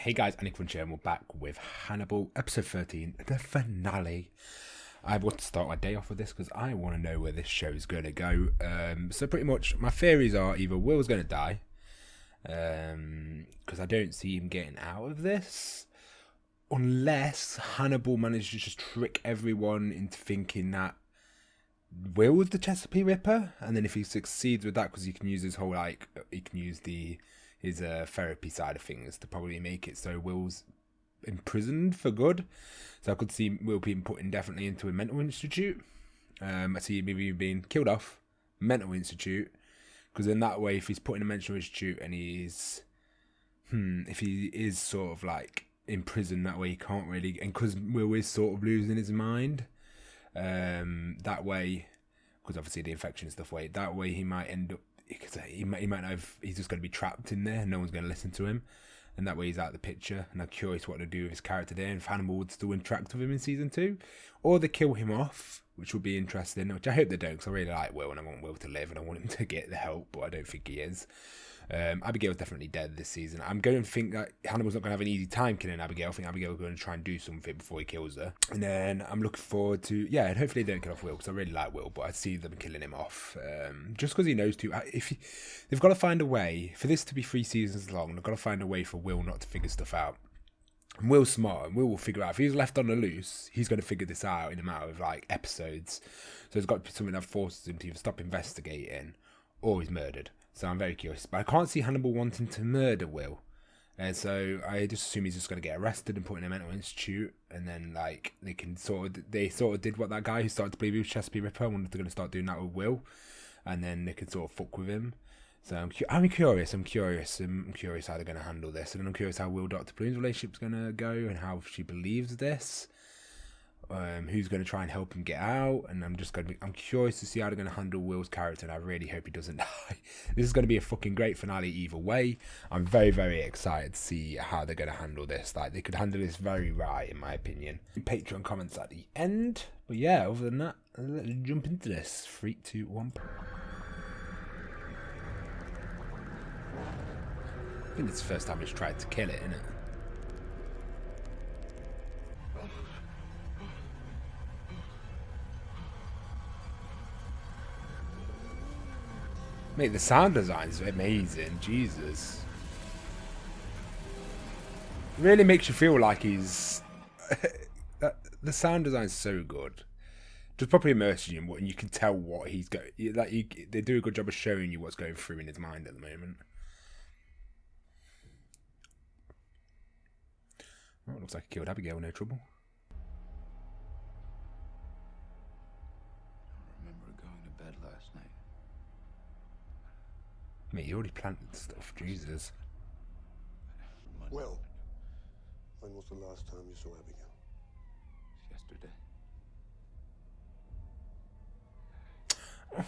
Hey guys, AniCrunch here, and we're back with Hannibal, episode 13, the finale. I want to start my day off with this because I want to know where this show is going to go. So pretty much, my theories are either Will's going to die, because I don't see him getting out of this, unless Hannibal manages to just trick everyone into thinking that Will was the Chesapeake Ripper, and then if he succeeds with that, because he can use his whole, he can use his therapy side of things to probably make it so Will's imprisoned for good. So I could see Will being put indefinitely into a mental institute. I see him maybe being killed off, mental institute, because in that way, if he's put in a mental institute and he's, if he is sort of like in prison, that way he can't really, and because Will is sort of losing his mind, that way, because obviously the infection stuff, that way he might end up, he might not have, he's just going to be trapped in there, no one's going to listen to him, and that way he's out of the picture. And I'm curious what to do with his character there, and if Hannibal would still interact with him in season 2, or they kill him off, which would be interesting, which I hope they don't, because I really like Will and I want Will to live and I want him to get the help, but I don't think he is. Abigail's definitely dead this season. I'm going to think that Hannibal's not going to have an easy time killing Abigail. I think Abigail's going to try and do something before he kills her. And then I'm looking forward to, and hopefully they don't kill off Will, because I really like Will, but I see them killing him off. Just because he knows to. They've got to find a way, for this to be 3 seasons long, they've got to find a way for Will not to figure stuff out. And Will's smart, and Will will figure out. If he's left on the loose, he's going to figure this out in a matter of episodes. So there's got to be something that forces him to either stop investigating or he's murdered. So I'm very curious. But I can't see Hannibal wanting to murder Will. And so I just assume he's just going to get arrested and put in a mental institute. And then, they sort of did what that guy who started to believe he was Chesapeake Ripper. I wonder if they're going to start doing that with Will. And then they can sort of fuck with him. So I'm curious how they're going to handle this. And I'm curious how Will Dr. Bloom's relationship's going to go and how she believes this. Who's going to try and help him get out, and I'm curious to see how they're going to handle Will's character, and I really hope he doesn't die. This is going to be a fucking great finale either way. I'm very, very excited to see how they're going to handle this. They could handle this very right, in my opinion. Patreon comments at the end, but yeah, other than that, let's jump into this. 3, 2, 1. I think it's the first time he's tried to kill it, isn't it? Mate, the sound design's amazing. Jesus. Really makes you feel like he's... the sound design's so good. Just properly immerses you in what, and you can tell what he's going... they do a good job of showing you what's going through in his mind at the moment. Oh, looks like he killed Abigail, no trouble. I remember going to bed last night. Mate, you already planted stuff, Jesus. Well, when was the last time you saw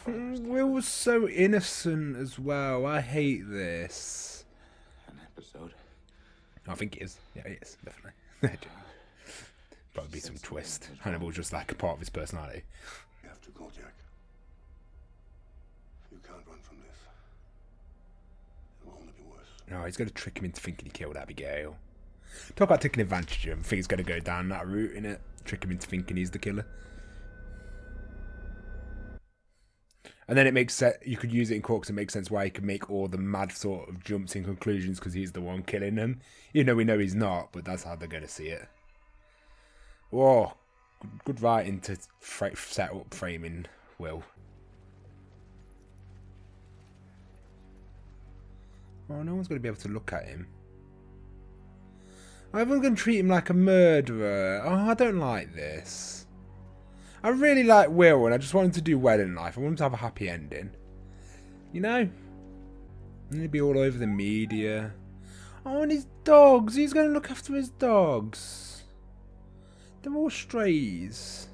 Abigail? Will was so innocent as well. I hate this. An episode? I think it is. Yeah, it is, definitely. Probably be some twist. Hannibal's just like a part of his personality. You have to go, Jack. You can't run from this. It will only be worse. No, he's going to trick him into thinking he killed Abigail. Talk about taking advantage of him. I think he's going to go down that route, innit? Trick him into thinking he's the killer. And then it makes sense. You could use it in court because it makes sense why he can make all the mad sort of jumps in conclusions because he's the one killing them. Even though we know he's not, but that's how they're going to see it. Whoa. Good writing to set up framing Will. Oh, no one's going to be able to look at him. Everyone's going to treat him like a murderer. Oh, I don't like this. I really like Will, and I just want him to do well in life. I want him to have a happy ending. You know? And he'll be all over the media. Oh, and his dogs. He's going to look after his dogs. They're all strays.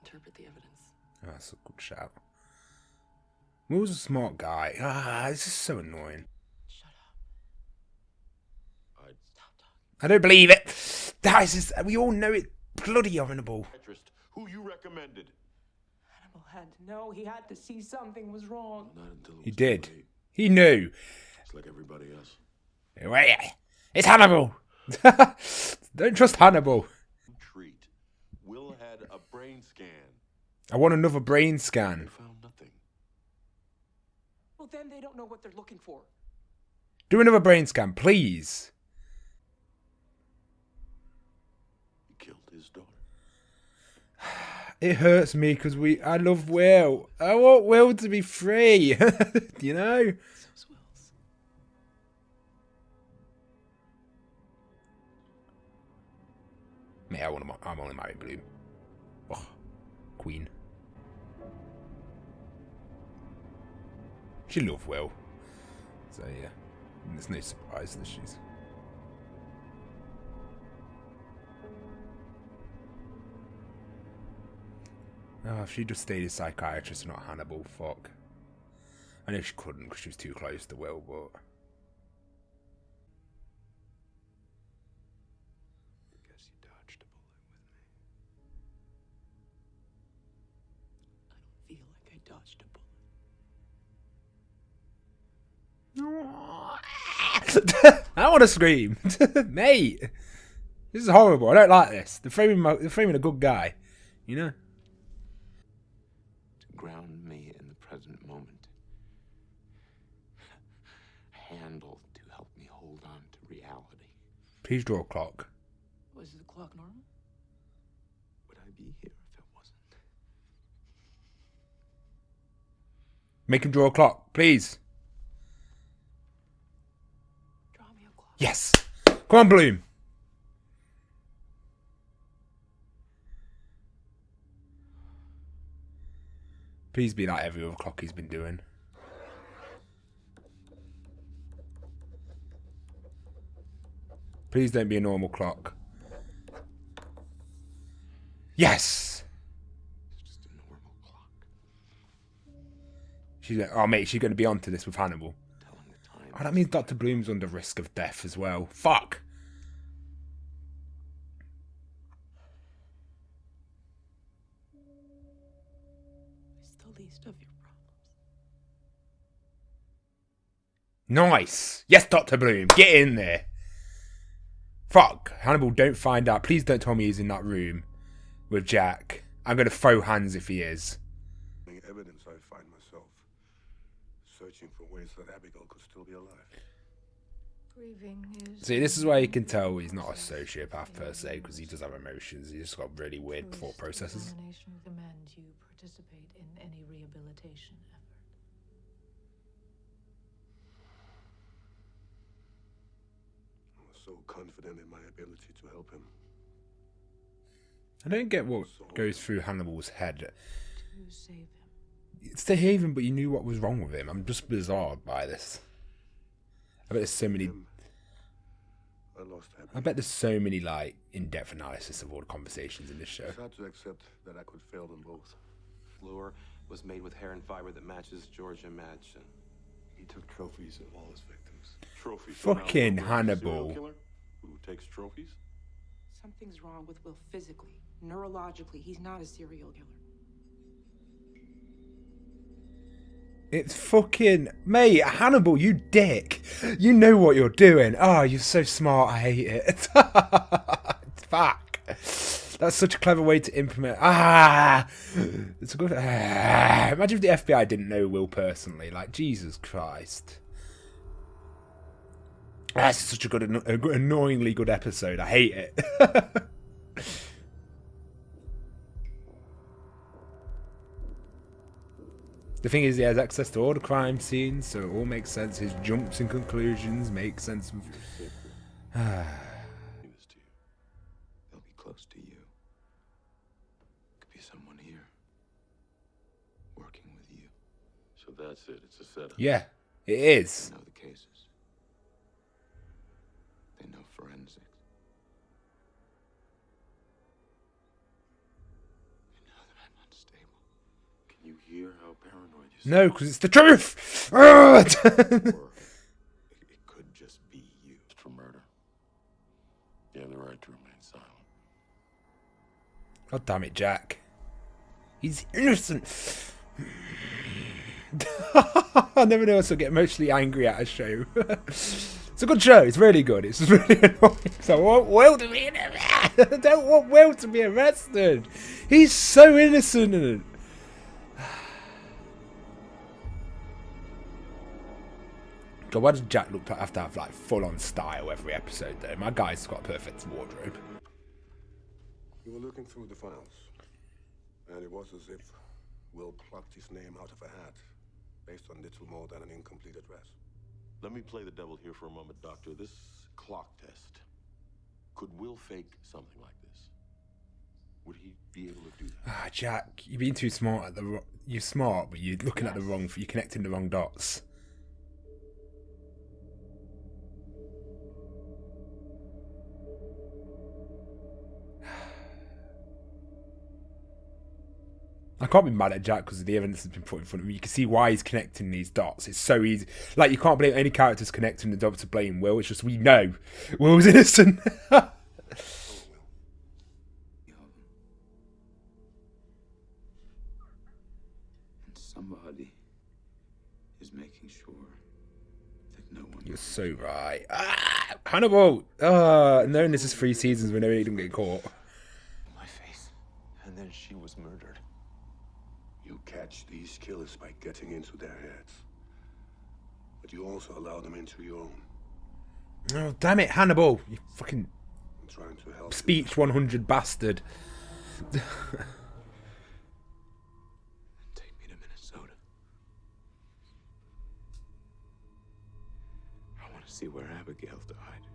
Interpret the evidence. Oh, that's a good shout. Will's a smart guy. This is so annoying. Shut up. Stop talking. I don't believe it. That is just, we all know it. Bloody Hannibal. Who you recommended? Hannibal had to know. He had to see something was wrong. Not until it He was did. too late. He knew. It's like everybody else. Wait, it's Hannibal. Don't trust Hannibal. Treat. Will had a brain scan. I want another brain They scan. found nothing. Well, then they don't know what they're looking for. Do another brain scan, please. He killed his daughter. It hurts me because I love Will. I want Will to be free. You know? So's Will's. Mate, I'm only married Bloom. Oh, Queen. She loved Will. So yeah. There's no surprise that she's... Oh, if she just stayed a psychiatrist and not Hannibal, fuck. I know she couldn't because she was too close to Will, but... I guess you dodged a bullet with me. I don't feel like I dodged a bullet. I want to scream. Mate! This is horrible. I don't like this. They're framing a good guy. You know? To ground me in the present moment. A handle to help me hold on to reality. Please draw a clock. Was the clock normal? Would I be here if it wasn't? Make him draw a clock, please. Draw me a clock. Yes! Come on, Bloom! Please be like every other clock he's been doing. Please don't be a normal clock. Yes! It's just a normal clock. Oh, mate, she's going to be onto this with Hannibal. Telling the time. Oh, that means Dr. Bloom's under risk of death as well. Fuck! It's the least of your problems. Nice! Yes, Dr. Bloom, get in there! Fuck! Hannibal, don't find out. Please don't tell me he's in that room with Jack. I'm going to throw hands if he is. Evidence I find myself searching for ways that Abigail could still be alive. Grieving is... See, this is where you can tell he's not a sociopath per se, because he does have emotions. He's just got really weird thought processes. Examination recommend you participate in any rehabilitation effort. I was so confident in my ability to help him. I don't get what goes through Hannibal's head. To save him. It's to save him, but you knew what was wrong with him. I'm just bizarre by this. I bet there's so many... I lost Abigail. I bet there's so many, like, in-depth analysis of all the conversations in this show. I had to accept that I could fail them both. Lure was made with hair and fiber that matches Georgia match, and He took trophies of all his victims. Trophies. Fucking Now, Wilbur, Hannibal. serial killer who takes trophies? Something's wrong with Will physically, neurologically. He's not a serial killer. It's fucking... Mate, Hannibal, you dick. You know what you're doing. Oh, you're so smart. I hate it. Fuck. That's such a clever way to implement... It's a good... Imagine if the FBI didn't know Will personally. Like, Jesus Christ. That's such a good, annoyingly good episode. I hate it. The thing is, he has access to all the crime scenes, so it all makes sense. His jumps and conclusions make sense. Give this to you. They'll be close to you. Could be someone here. Working with you. So that's it. It's a setup. Yeah, it is. They know the cases. They know forensics. They know that I'm unstable. Can you hear how paranoid you No, because it's the truth. Ah! Or it could just be you. for murder? You have the right to remain silent. God damn it, Jack. He's innocent. I never know to get emotionally angry at a show. It's a good show. It's really good. It's just really annoying. So I want Will to be I don't want Will to be arrested. He's so innocent. God, why does Jack look to have like full-on style every episode though? My guy's got a perfect wardrobe. We were looking through the files, and it was as if Will plucked his name out of a hat, based on little more than an incomplete address. Let me play the devil here for a moment, Doctor. This clock test. Could Will fake something like this? Would he be able to do that? Ah, Jack, you're being too smart at the. You're smart, but you're looking at the wrong. You're connecting the wrong dots. I can't be mad at Jack because the evidence has been put in front of me. You can see why he's connecting these dots. It's so easy. Like, you can't blame any characters connecting the dots to blame Will. It's just we know Will's innocent. And somebody is making sure that no one. You're so right. Ah, Hannibal! Knowing this is 3 seasons, we know he didn't get caught. My face. And then she was murdered. You catch these killers by getting into their heads, but you also allow them into your own. Oh, damn it, Hannibal! You fucking I'm trying to help speech 100 bastard. Take me to Minnesota. I want to see where Abigail died.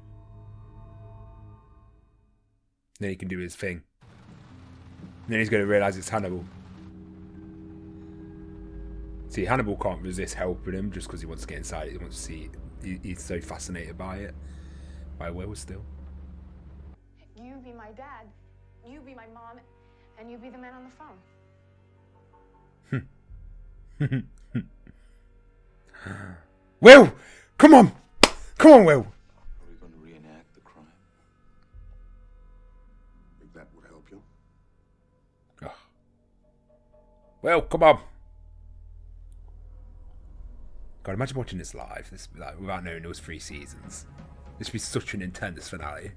Then he can do his thing. And then he's going to realise it's Hannibal. See, Hannibal can't resist helping him just because he wants to get inside it. He wants to see it. He's so fascinated by it. By Will still. You be my dad, you be my mom, and you be the man on the phone. Will! Come on! Come on, Will! Are we going to reenact the crime? if that would help you. Oh. Will, come on! God, imagine watching this live, like, without knowing there was 3 seasons. This would be such an intense finale.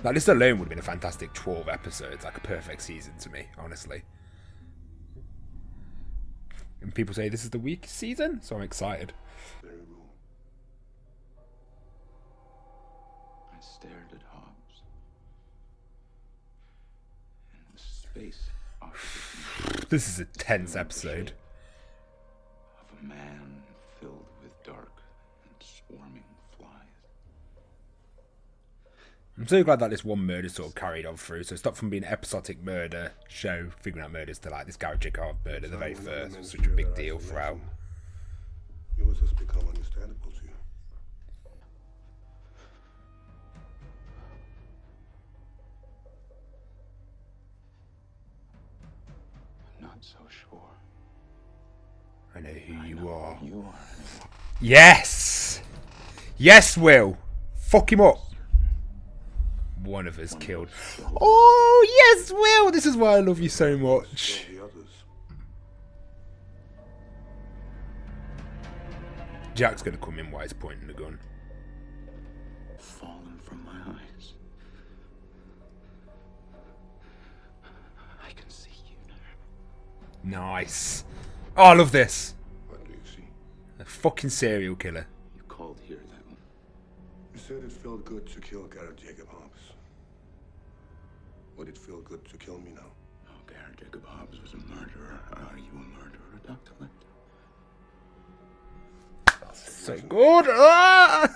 Like, this alone would have been a fantastic 12 episodes, like a perfect season to me, honestly. And people say this is the weakest season, so I'm excited. Very wrong. I stared at Hobbs. In the space opposite me. This is a tense episode. Of a man filled with dark and swarming flies. I'm so glad that this one murder sort of carried on through, so it stopped from being an episodic murder show, figuring out murders, to like this Garrett Jacob murder, the very first, was such a big deal throughout. Yours has become understandable to you. I'm not so sure. I know who you are. You are. Yes! Yes, Will! Fuck him up! One of us killed. Oh, yes, Will! This is why I love you so much. Kill the others. Jack's gonna come in while he's pointing the gun. Fallen from my eyes. I can see you now. Nice. Oh, I love this. What do you see? A fucking serial killer. You called here then. You said it felt good to kill Garrett Jacob Hobbs. Would it feel good to kill me now? Oh, Garrett Jacob Hobbs was a murderer. Are you a murderer, Dr. Lind? So good. Ah!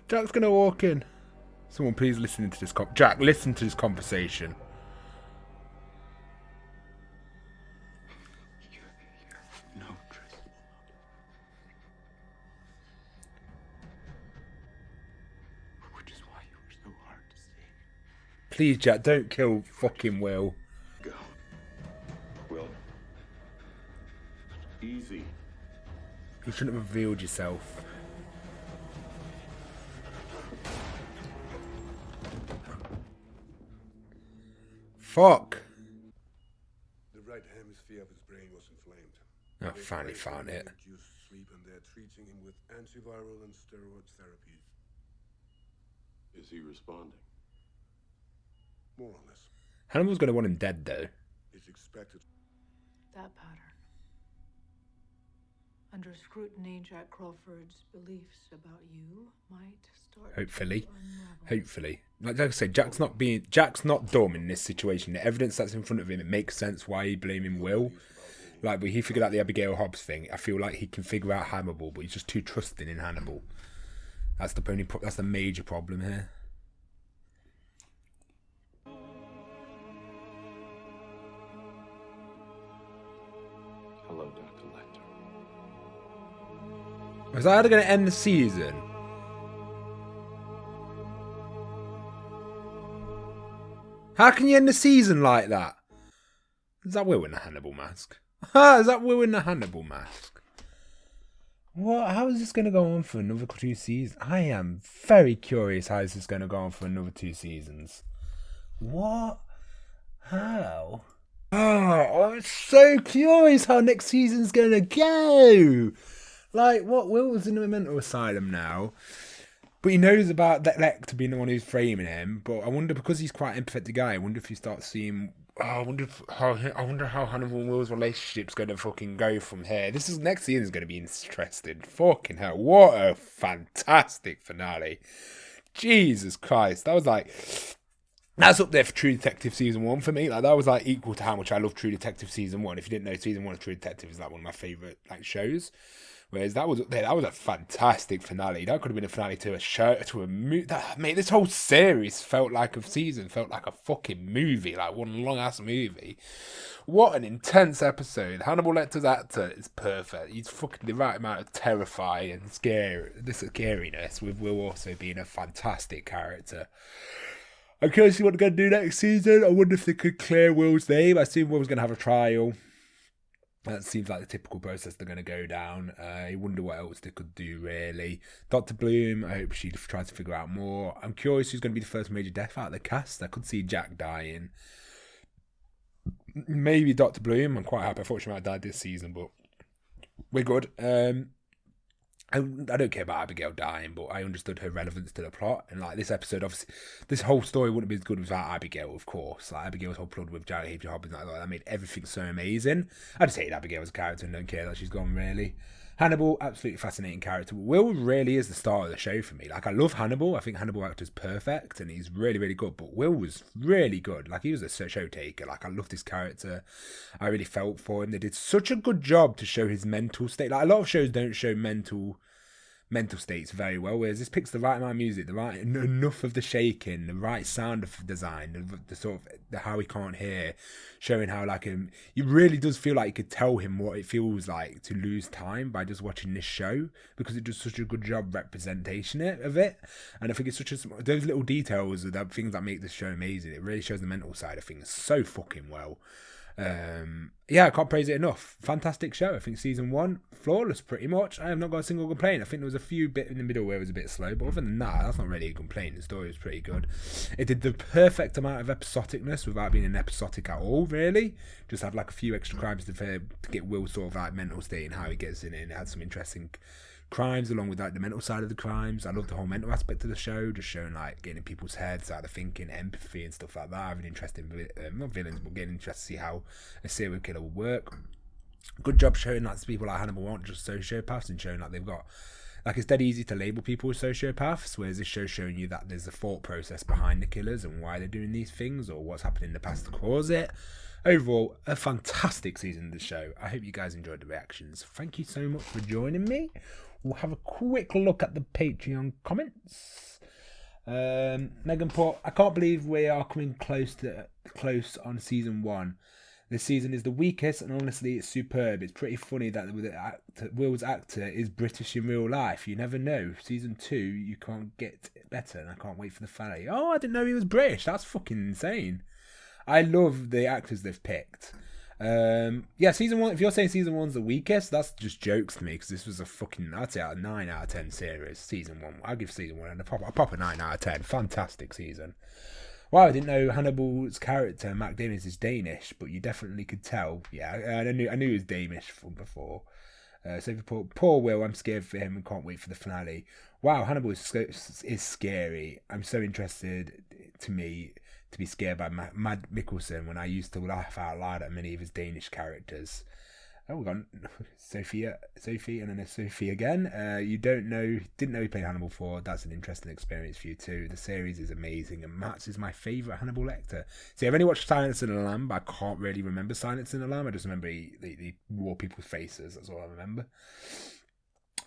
Jack's gonna walk in. Someone please listen to this. Jack, listen to this conversation. You're no trace. Which is why you were so hard to see. Please, Jack, don't kill fucking Will. Go. Will. Easy. You shouldn't have revealed yourself. Fuck. I finally found it. Reduced sleep, and they're treating him with antiviral and steroid therapy. Is he responding? More or less. Hannibal's going to want him dead, though. It's expected. That pattern. Under scrutiny, Jack Crawford's beliefs about you might start Hopefully. to unravel. Hopefully. Like I said, Jack's not dumb in this situation. The evidence that's in front of him, it makes sense why he blaming Will. Like, when he figured out the Abigail Hobbs thing, I feel like he can figure out Hannibal, but he's just too trusting in Hannibal. That's the major problem here. Hello, Dr. Lecter. Was that going to end the season? How can you end the season like that? Is that Will in the Hannibal mask? Is that Will in the Hannibal mask? What? How is this going to go on for another 2 seasons? I am very curious how this is going to go on for another 2 seasons. What? How? Oh, I'm so curious how next season's going to go. Like, what? Will was in a mental asylum now. But he knows about that Lecter being the one who's framing him. But I wonder, because he's quite an empathetic guy, I wonder if you start seeing... Oh, I wonder how Hannibal and Will's relationship's going to fucking go from here. Next season is going to be interesting. Fucking hell, what a fantastic finale. Jesus Christ, that was like... That's up there for True Detective Season 1 for me. Like, that was like equal to how much I love True Detective Season 1. If you didn't know, Season 1 of True Detective is like one of my favourite shows. Whereas that was up there, that was a fantastic finale. That could have been a finale to a show, to a movie. Mate, this whole series felt like a season, felt like a fucking movie, like one long ass movie. What an intense episode. Hannibal Lecter's actor is perfect. He's fucking the right amount of terrifying and scariness, with Will also being a fantastic character. I'm curious to see what they're going to do next season. I wonder if they could clear Will's name. I assume Will's going to have a trial. That seems like the typical process they're going to go down. I wonder what else they could do, really. Dr. Bloom, I hope she tries to figure out more. I'm curious who's going to be the first major death out of the cast. I could see Jack dying. Maybe Dr. Bloom. I'm quite happy. I thought she might have died this season, but we're good. I don't care about Abigail dying, but I understood her relevance to the plot. And like this episode, obviously, this whole story wouldn't be as good without Abigail, of course. Like Abigail's whole plot with Jared Hobbs, like that made everything so amazing. I just hate Abigail as a character and don't care that she's gone, really. Hannibal, absolutely fascinating character. Will really is the star of the show for me. Like, I love Hannibal. I think Hannibal actor's perfect and he's really, really good. But Will was really good. Like, he was a show taker. Like, I love this character. I really felt for him. They did such a good job to show his mental state. Like, a lot of shows don't show mental states very well, whereas this picks the right amount of music, the right enough of the shaking, the right sound of design, the sort of the how he can't hear, showing how like it really does feel like you could tell him what it feels like to lose time by just watching this show, because it does such a good job representation of it. And I think it's those little details are the things that make this show amazing. It really shows the mental side of things so fucking well. I can't praise it enough. Fantastic show. I think season 1 flawless pretty much. I have not got a single complaint. I think there was a few bit in the middle where it was a bit slow, but other than that, that's not really a complaint. The story was pretty good. It did the perfect amount of episodicness without being an episodic at all, really. Just had like a few extra crimes to get Will sort of like mental state and how he gets in it, and it had some interesting crimes along with like the mental side of the crimes. I love the whole mental aspect of the show, just showing like getting in people's heads, how they're thinking, empathy and stuff like that. Having interesting not villains, but getting interested to see how a serial killer would work. Good job showing that people like Hannibal aren't just sociopaths, and showing that they've got like, it's dead easy to label people as sociopaths, whereas this show's showing you that there's a thought process behind the killers and why they're doing these things or what's happened in the past to cause it. Overall, a fantastic season of the show. I hope you guys enjoyed the reactions. Thank you so much for joining me. We'll have a quick look at the Patreon comments. Megan put, I can't believe we are coming close on season 1. This season is the weakest, and honestly, it's superb. It's pretty funny that Will's actor is British in real life. You never know. Season 2, you can't get better, and I can't wait for the finale. Oh, I didn't know he was British. That's fucking insane. I love the actors they've picked. Season 1, if you're saying season 1's the weakest, that's just jokes to me, because this was a fucking, I'd say a 9 out of 10 series. Season 1, I'll give season 1 a proper 9 out of 10. Fantastic season. Wow, I didn't know Hannibal's character, Matt Damon, is Danish, but you definitely could tell. Yeah, I knew he was Danish from before. So for poor Will, I'm scared for him and can't wait for the finale. Wow, Hannibal is scary. I'm so interested to be scared by Mad Mikkelsen when I used to laugh out loud at many of his Danish characters. Oh, we've got Sophie, and then Sophie again. You didn't know he played Hannibal before. That's an interesting experience for you too. The series is amazing, and Matt is my favourite Hannibal Lecter. See, I've only watched Silence of the Lamb, but I can't really remember Silence of the Lamb. I just remember he wore people's faces. That's all I remember.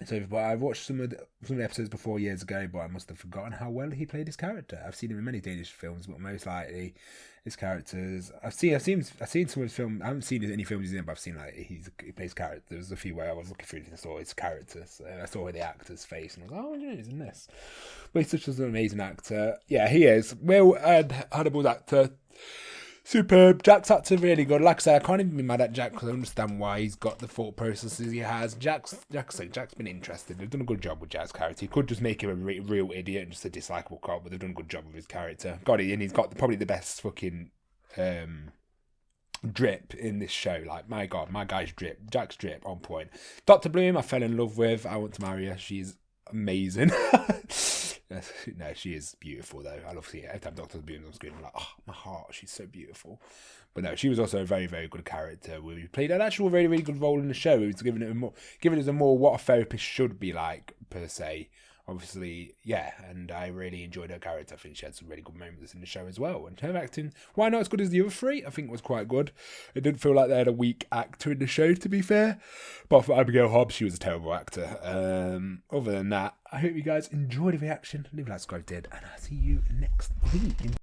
So, but I've watched some of the episodes before years ago, but I must have forgotten how well he played his character. I've seen him in many Danish films, but most likely his characters. I've seen some of his film. I haven't seen any films he's in, but I've seen like he plays characters. There was a few where I was looking through and I saw his characters. I saw the actor's face and I was like, oh, he's in this. But he's such an amazing actor. Yeah, he is. Will and Hannibal's actor. Superb. Jack's actor really good. Like I say, I can't even be mad at Jack because I understand why he's got the thought processes he has. Jack's been interested. They've done a good job with Jack's character. He could just make him a real idiot and just a dislikable cop, but they've done a good job with his character. And he's got probably the best fucking drip in this show. Like, my God, my guy's drip. Jack's drip on point. Dr. Bloom, I fell in love with. I want to marry her. She's amazing. No, she is beautiful though. I love seeing it. Every time Dr. Bloom on screen, I'm like, oh, my heart, she's so beautiful. But no, she was also a very, very good character. We played an actual very, really good role in the show. It was giving us a more what a therapist should be like, per se. Obviously, yeah, and I really enjoyed her character. I think she had some really good moments in the show as well. And her acting, while not as good as the other three, I think was quite good. It didn't feel like they had a weak actor in the show, to be fair. But for Abigail Hobbs, she was a terrible actor. Other than that, I hope you guys enjoyed the reaction. Leave a like, subscribe, did, and I'll see you next week.